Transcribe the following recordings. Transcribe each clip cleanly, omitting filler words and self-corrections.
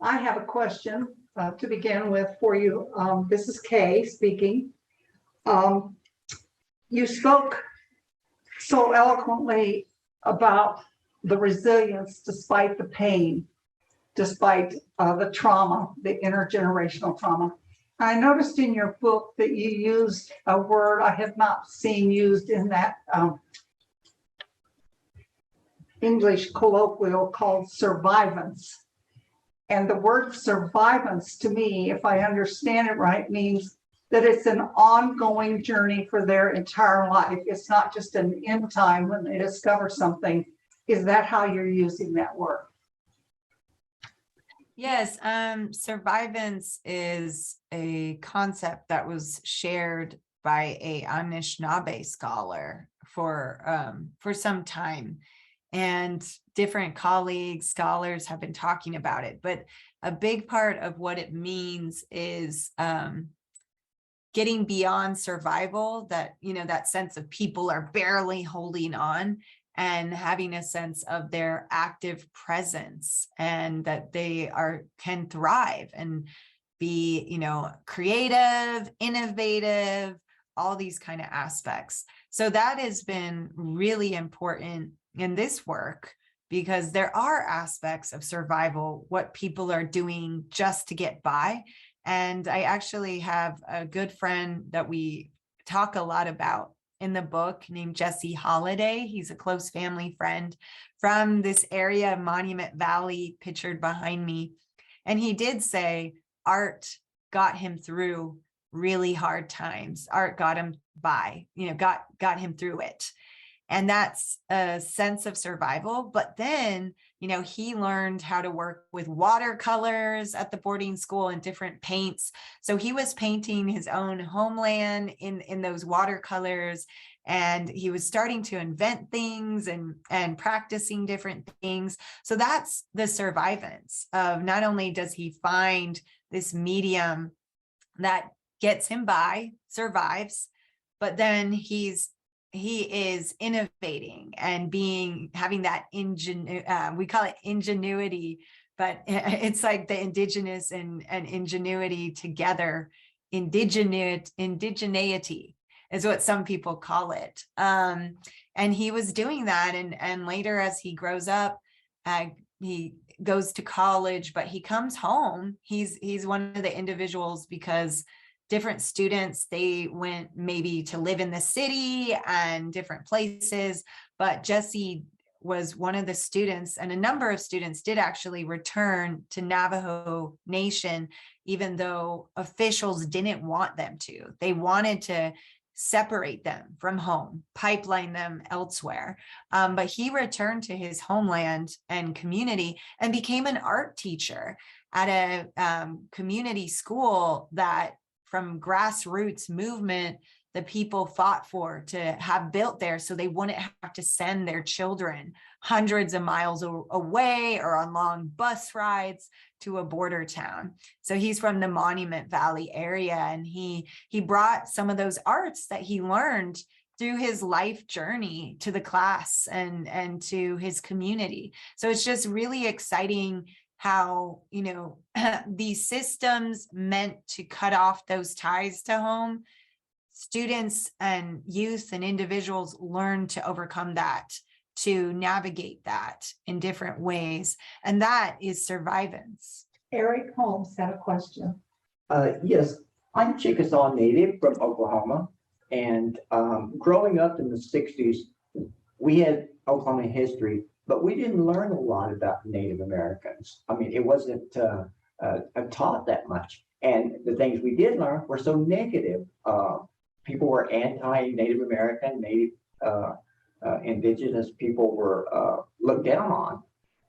I have a question to begin with for you. This is Kay speaking. You spoke so eloquently about the resilience despite the pain, despite the trauma, the intergenerational trauma. I noticed in your book that you used a word I have not seen used in that English colloquial called survivance. And the word survivance to me, if I understand it right, means that it's an ongoing journey for their entire life. It's not just an end time when they discover something. Is that how you're using that word? Yes, survivance is a concept that was shared by a Anishinaabe scholar for some time. And different colleagues, scholars have been talking about it. But a big part of what it means is getting beyond survival, that, that sense of people are barely holding on, and having a sense of their active presence, and that they can thrive and be, creative, innovative, all these kind of aspects. So that has been really important in this work, because there are aspects of survival, what people are doing just to get by. And I actually have a good friend that we talk a lot about in the book named Jesse Holiday. He's a close family friend from this area, Monument Valley, pictured behind me. And he did say art got him through really hard times. Art got him by, got him through it. And that's a sense of survival. But then, he learned how to work with watercolors at the boarding school and different paints. So he was painting his own homeland in those watercolors. And he was starting to invent things and practicing different things. So that's the survivance of, not only does he find this medium that gets him by, survives, but then he is innovating and having that we call it ingenuity, but it's like the indigenous and ingenuity together. Indigeneity is what some people call it. And he was doing that. And later, as he grows up, he goes to college, but he comes home. He's one of the individuals, because different students, they went maybe to live in the city and different places, but Jesse was one of the students, and a number of students did actually return to Navajo Nation, even though officials didn't want them to. They wanted to separate them from home, pipeline them elsewhere. But he returned to his homeland and community and became an art teacher at a community school that, from grassroots movement, the people fought for to have built there, so they wouldn't have to send their children hundreds of miles away or on long bus rides to a border town. So he's from the Monument Valley area, and he brought some of those arts that he learned through his life journey to the class and to his community. So it's just really exciting how, these systems meant to cut off those ties to home, students and youth and individuals learn to overcome that, to navigate that in different ways. And that is survivance. Eric Holmes had a question. Yes, I'm Chickasaw Native from Oklahoma. And growing up in the 60s, we had Oklahoma history, but we didn't learn a lot about Native Americans. I mean, it wasn't taught that much. And the things we did learn were so negative. People were anti-Native American, indigenous people were looked down on.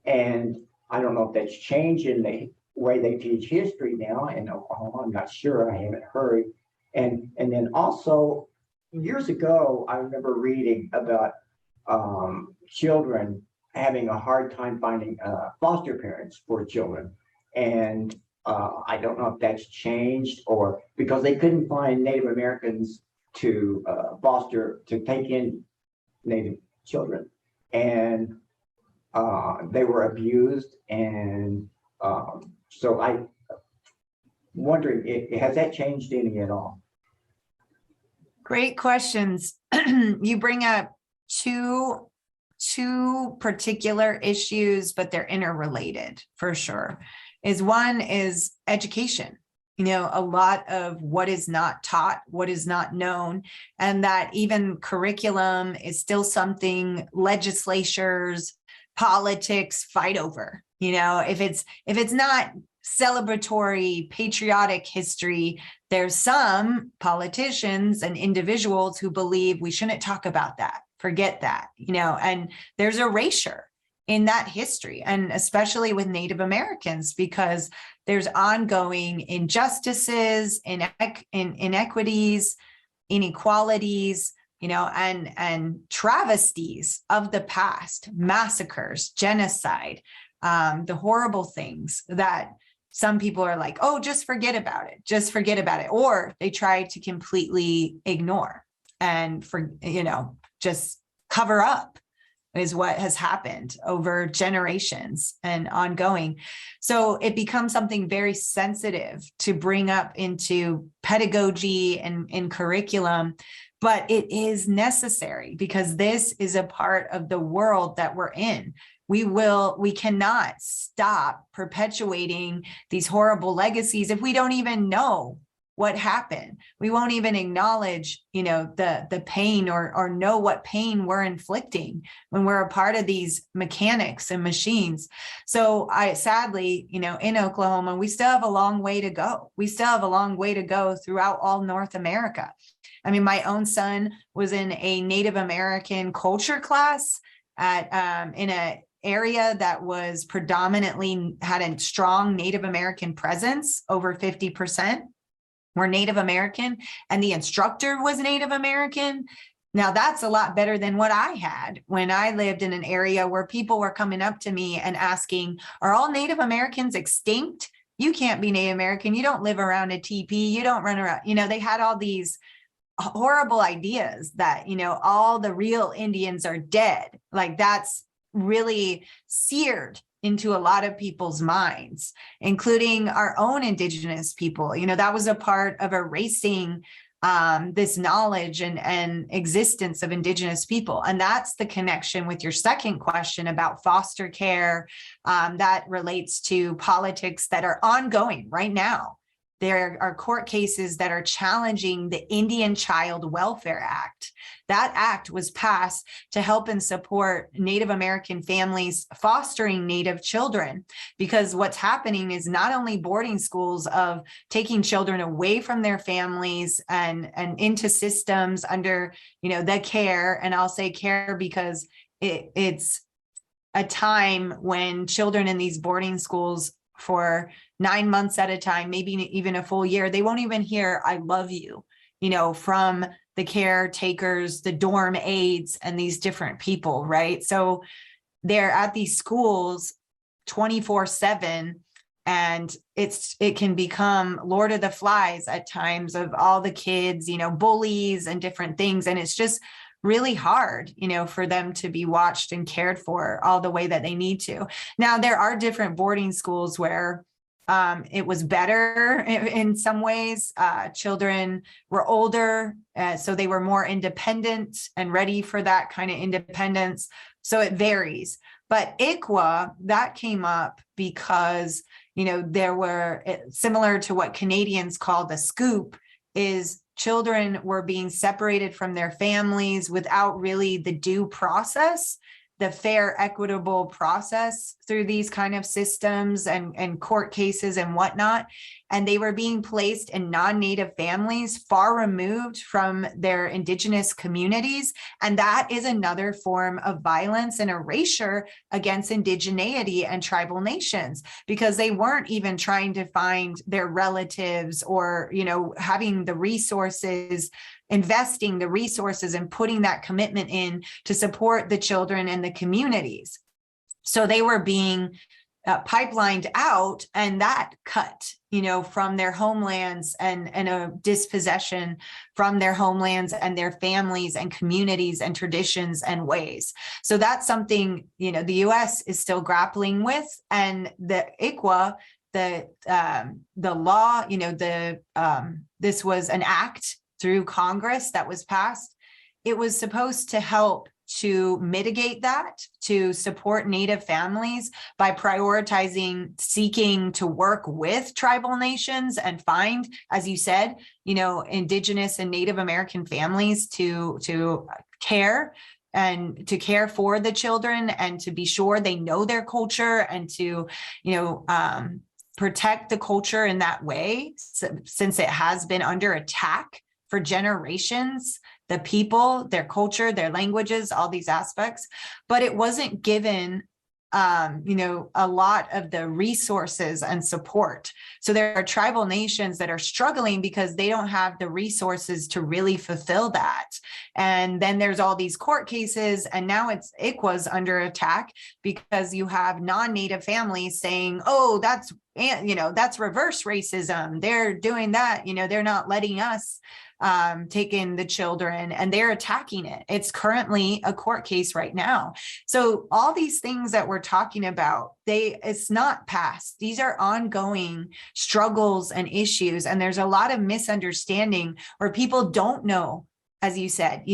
And I don't know if that's changed in the way they teach history now in Oklahoma. I'm not sure, I haven't heard. And then also, years ago, I remember reading about children having a hard time finding foster parents for children. And I don't know if that's changed, or because they couldn't find Native Americans to take in Native children. And they were abused, and So I wondering, has that changed any at all? Great questions. You bring up two particular issues, but they're interrelated for sure. One is education. A lot of what is not taught, what is not known, and that even curriculum is still something legislatures, politics fight over. If it's not celebratory, patriotic history, there's some politicians and individuals who believe we shouldn't talk about that, forget that, and there's erasure in that history, and especially with Native Americans, because there's ongoing injustices, inequities, inequalities, and travesties of the past, massacres, genocide, the horrible things that some people are like, oh, just forget about it. Or they try to completely ignore and just cover up is what has happened over generations and ongoing. So it becomes something very sensitive to bring up into pedagogy and in curriculum, but it is necessary because this is a part of the world that we're in. We cannot stop perpetuating these horrible legacies if we don't even know what happened. We won't even acknowledge, the pain or know what pain we're inflicting when we're a part of these mechanics and machines. So sadly, in Oklahoma, we still have a long way to go. We still have a long way to go throughout all North America. I mean, my own son was in a Native American culture class in a area that was predominantly had a strong Native American presence, over 50% were Native American, and the instructor was Native American. Now that's a lot better than what I had when I lived in an area where people were coming up to me and asking, are all Native Americans extinct? You can't be Native American. You don't live around a teepee. You don't run around. They had all these horrible ideas that, all the real Indians are dead. Like that's really seared into a lot of people's minds, including our own Indigenous people. That was a part of erasing this knowledge and existence of Indigenous people. And that's the connection with your second question about foster care that relates to politics that are ongoing right now. There are court cases that are challenging the Indian Child Welfare Act. That act was passed to help and support Native American families fostering Native children, because what's happening is not only boarding schools of taking children away from their families and into systems under, the care, and I'll say care because it's a time when children in these boarding schools for 9 months at a time, maybe even a full year, they won't even hear "I love you," from the caretakers, the dorm aides, and these different people, right? So they're at these schools 24/7, and it can become Lord of the Flies at times of all the kids, bullies and different things, and it's just really hard, for them to be watched and cared for all the way that they need to. Now, there are different boarding schools where it was better in some ways. Children were older, so they were more independent and ready for that kind of independence. So it varies. But ICWA, that came up because, there were, similar to what Canadians call the scoop, is children were being separated from their families without really the due process, the fair, equitable process through these kind of systems and court cases and whatnot. And they were being placed in non-Native families far removed from their Indigenous communities. And that is another form of violence and erasure against indigeneity and tribal nations, because they weren't even trying to find their relatives or, having the resources, investing the resources and putting that commitment in to support the children and the communities. So they were being pipelined out, and that cut, from their homelands and a dispossession from their homelands and their families and communities and traditions and ways. So that's something, the US is still grappling with, and the ICWA, the law, this was an act through Congress that was passed. It was supposed to help to mitigate that, to support Native families by prioritizing seeking to work with tribal nations and find, as you said, Indigenous and Native American families to care and to care for the children and to be sure they know their culture and to, protect the culture in that way, since it has been under attack for generations, the people, their culture, their languages, all these aspects, but it wasn't given, a lot of the resources and support. So there are tribal nations that are struggling because they don't have the resources to really fulfill that. And then there's all these court cases, and now ICWA's under attack because you have non-Native families saying, oh, that's reverse racism. They're doing that. They're not letting us take in the children, and they're attacking it. It's currently a court case right now. So all these things that we're talking about, it's not past. These are ongoing struggles and issues. And there's a lot of misunderstanding where people don't know. As you said,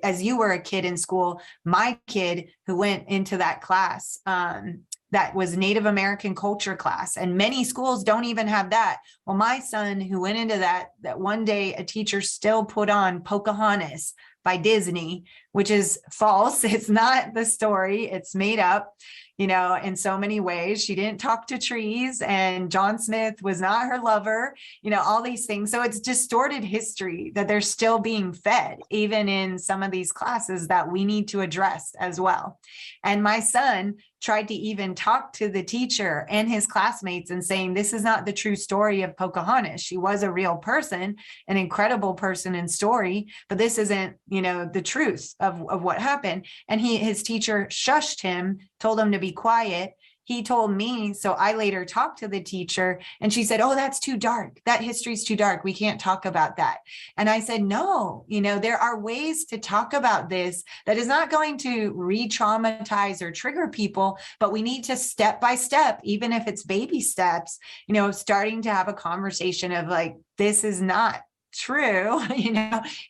as you were a kid in school, my kid who went into that class, that was Native American culture class, and many schools don't even have that. Well, my son who went into that one day a teacher still put on Pocahontas by Disney, which is false. It's not the story. It's made up, in so many ways. She didn't talk to trees, and John Smith was not her lover, all these things. So it's distorted history that they're still being fed, even in some of these classes that we need to address as well. And my son tried to even talk to the teacher and his classmates and saying, this is not the true story of Pocahontas. She was a real person, an incredible person and story, but this isn't, the truth of what happened. And his teacher shushed him, told him to be quiet. He told me, so I later talked to the teacher and she said, oh, that's too dark. That history's too dark. We can't talk about that. And I said, no, there are ways to talk about this that is not going to re-traumatize or trigger people, but we need to step by step, even if it's baby steps, starting to have a conversation of like, this is not true.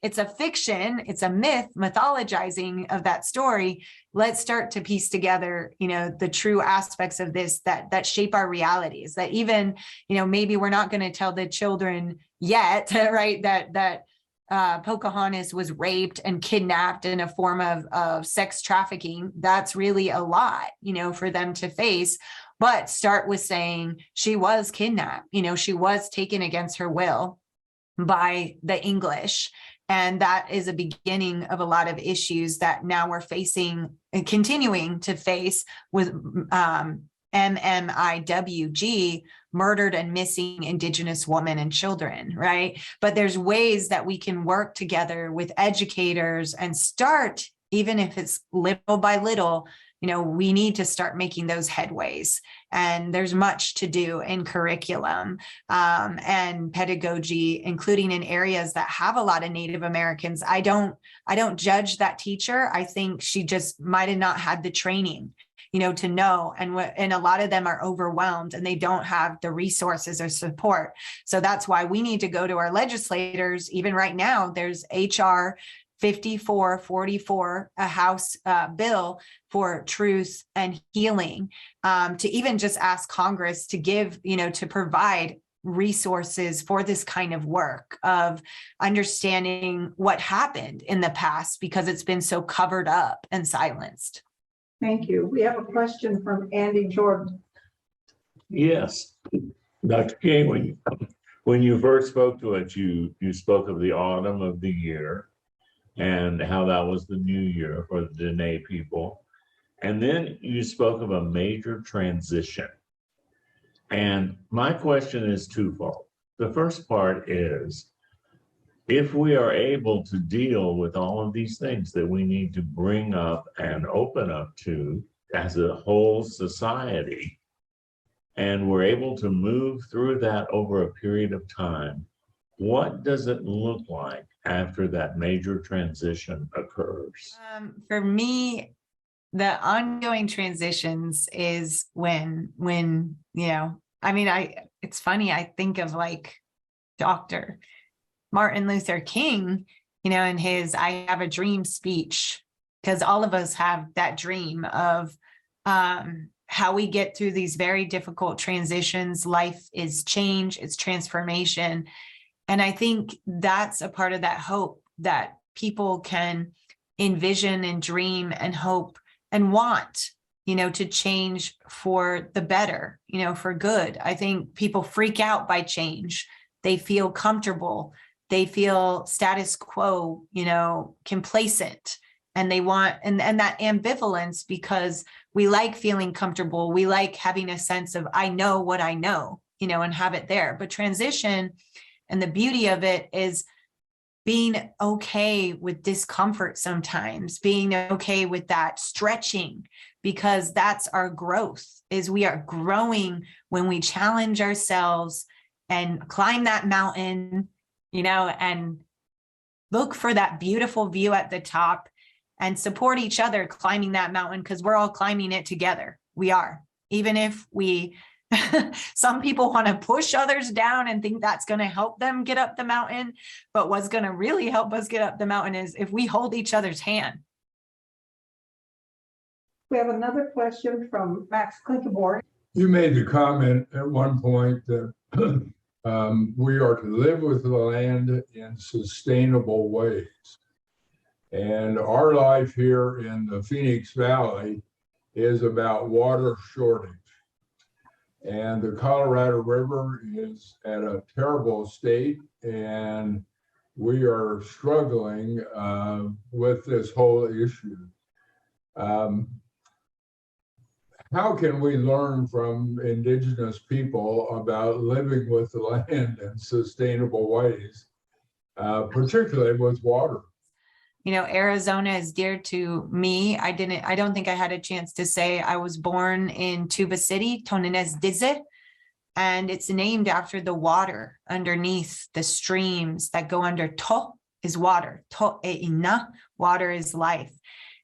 It's a fiction, it's a myth, mythologizing of that story. Let's start to piece together, the true aspects of this that shape our realities, that even, maybe we're not going to tell the children yet, right, that Pocahontas was raped and kidnapped in a form of sex trafficking. That's really a lot, for them to face. But start with saying she was kidnapped, she was taken against her will by the English. And that is a beginning of a lot of issues that now we're facing and continuing to face with MMIWG, murdered and missing Indigenous women and children, right? But there's ways that we can work together with educators and start, even if it's little by little, we need to start making those headways. And there's much to do in curriculum and pedagogy, including in areas that have a lot of Native Americans. I don't judge that teacher. I think she just might have not had the training, to know. And a lot of them are overwhelmed and they don't have the resources or support. So that's why we need to go to our legislators. Even right now, there's HR 5444, a House bill for truth and healing, to even just ask Congress to give, to provide resources for this kind of work of understanding what happened in the past, because it's been so covered up and silenced. Thank you. We have a question from Andy Jordan. Yes, Dr. King, when you first spoke to it, you spoke of the autumn of the year and how that was the new year for the Dene people. And then you spoke of a major transition. And my question is twofold. The first part is, if we are able to deal with all of these things that we need to bring up and open up to as a whole society, and we're able to move through that over a period of time, what does it look like after that major transition occurs? For me, the ongoing transitions is when I mean, it's funny, I think of like Dr. Martin Luther King, in his I Have a Dream speech, because all of us have that dream of how we get through these very difficult transitions. Life is change, it's transformation. And I think that's a part of that hope that people can envision and dream and hope and want, to change for the better, for good. I think people freak out by change. They feel comfortable. They feel status quo, complacent. And they want, and that ambivalence, because we like feeling comfortable. We like having a sense of, I know what I know, and have it there. But transition, and the beauty of it is being okay with discomfort sometimes, being okay with that stretching, because that's our growth, is we are growing when we challenge ourselves and climb that mountain, and look for that beautiful view at the top and support each other climbing that mountain, because we're all climbing it together. We are, even if we some people want to push others down and think that's going to help them get up the mountain. But what's going to really help us get up the mountain is if we hold each other's hand. We have another question from Max Klinkenborg. You made the comment at one point that we are to live with the land in sustainable ways. And our life here in the Phoenix Valley is about water shortage. And the Colorado River is at a terrible state, and we are struggling with this whole issue. How can we learn from Indigenous people about living with the land in sustainable ways, particularly with water? Arizona is dear to me. I don't think I had a chance to say I was born in Tuba City, Tonines Dize, and it's named after the water underneath the streams that go under. To is water, to e ina, water is life.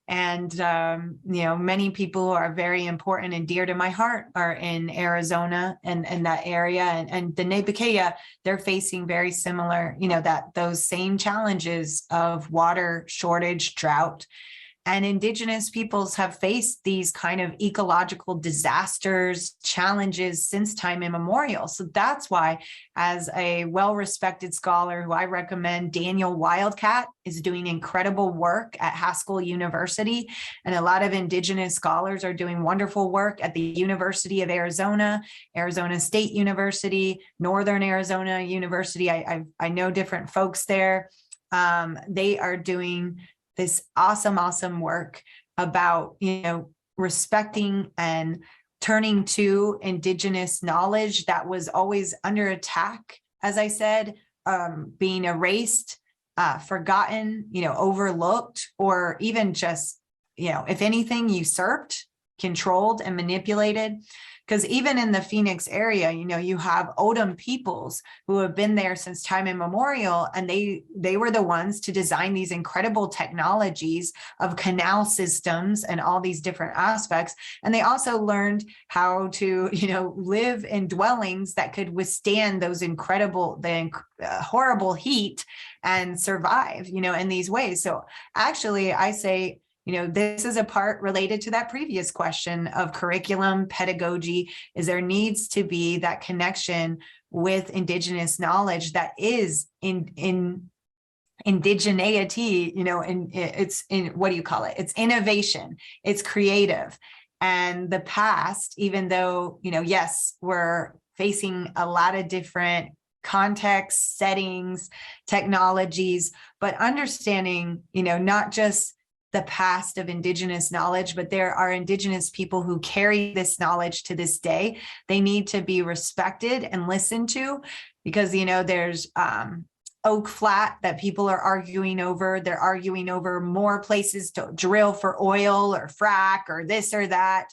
And, many people who are very important and dear to my heart are in Arizona and that area. And the Nebuchadnezzar, they're facing very similar, those same challenges of water shortage, drought. And Indigenous peoples have faced these kind of ecological disasters, challenges since time immemorial. So that's why, as a well-respected scholar who I recommend, Daniel Wildcat is doing incredible work at Haskell University. And a lot of Indigenous scholars are doing wonderful work at the University of Arizona, Arizona State University, Northern Arizona University. I know different folks there. They are doing this awesome work about, respecting and turning to Indigenous knowledge that was always under attack, as I said, being erased, forgotten, overlooked, or even just, if anything, usurped, controlled, and manipulated. Because even in the Phoenix area, you have Odom peoples who have been there since time immemorial, and they were the ones to design these incredible technologies of canal systems and all these different aspects. And they also learned how to, live in dwellings that could withstand those horrible heat and survive, in these ways. So actually, I say, this is a part related to that previous question of curriculum, pedagogy, is there needs to be that connection with Indigenous knowledge that is in indigeneity, and it's in, what do you call it? It's innovation, it's creative. And the past, even though, yes, we're facing a lot of different contexts, settings, technologies, but understanding, not just the past of Indigenous knowledge, but there are Indigenous people who carry this knowledge to this day. They need to be respected and listened to, because, there's Oak Flat that people are arguing over. They're arguing over more places to drill for oil or frack or this or that.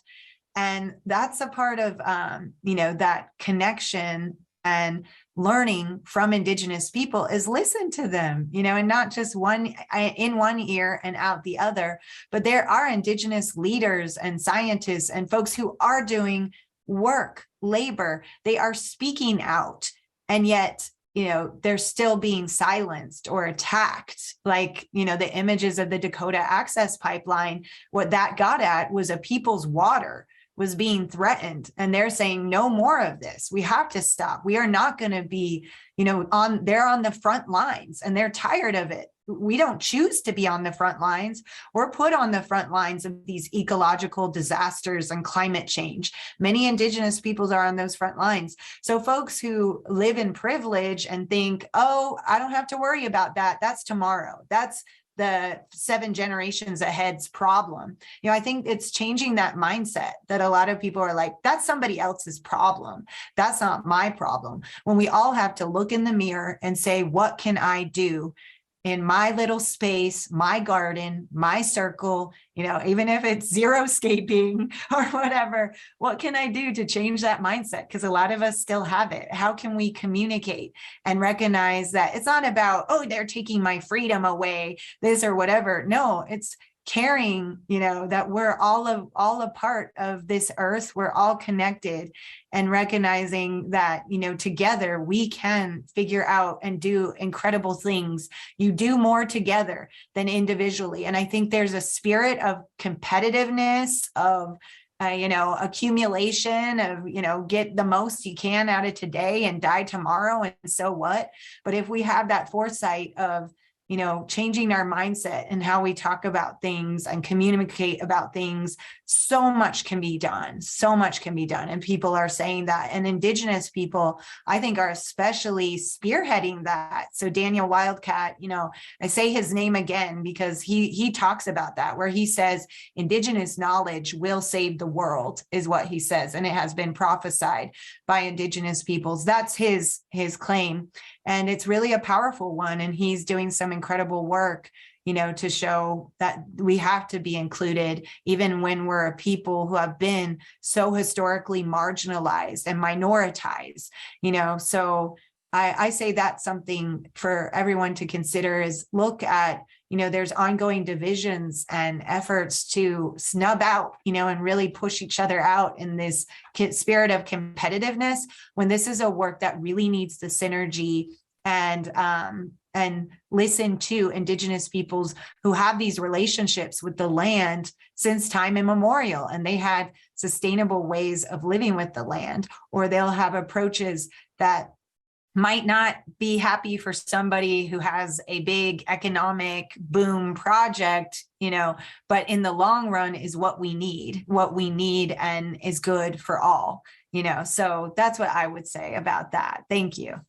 And that's a part of, that connection and learning from Indigenous people is listen to them, and not just in one ear and out the other. But there are Indigenous leaders and scientists and folks who are doing work, labor. They are speaking out, and yet, they're still being silenced or attacked. Like, the images of the Dakota Access Pipeline, what that got at was a people's water was being threatened. And they're saying, no more of this. We have to stop. We are not going to be, they're on the front lines, and they're tired of it. We don't choose to be on the front lines. We're put on the front lines of these ecological disasters and climate change. Many Indigenous peoples are on those front lines. So folks who live in privilege and think, oh, I don't have to worry about that. That's tomorrow. That's the 7 generations ahead's problem. I think it's changing that mindset that a lot of people are like, that's somebody else's problem. That's not my problem. When we all have to look in the mirror and say, what can I do in my little space, my garden, my circle, even if it's xeriscaping or whatever, what can I do to change that mindset? Because a lot of us still have it. How can we communicate and recognize that it's not about, oh, they're taking my freedom away, this or whatever. No, it's caring, that we're all a part of this earth. We're all connected, and recognizing that, together we can figure out and do incredible things. You do more together than individually. And I think there's a spirit of competitiveness, of accumulation, of, get the most you can out of today and die tomorrow. And so what? But if we have that foresight of, changing our mindset and how we talk about things and communicate about things, so much can be done. So much can be done. And people are saying that. And Indigenous people, I think, are especially spearheading that. So Daniel Wildcat, I say his name again because he talks about that, where he says Indigenous knowledge will save the world, is what he says. And it has been prophesied by Indigenous peoples. That's his claim. And it's really a powerful one. And he's doing some incredible work, to show that we have to be included, even when we're a people who have been so historically marginalized and minoritized, So I say that's something for everyone to consider, is look at, there's ongoing divisions and efforts to snub out, and really push each other out in this spirit of competitiveness, when this is a work that really needs the synergy and listen to Indigenous peoples who have these relationships with the land since time immemorial, and they had sustainable ways of living with the land, or they'll have approaches that might not be happy for somebody who has a big economic boom project, but in the long run is what we need and is good for all, so that's what I would say about that. Thank you.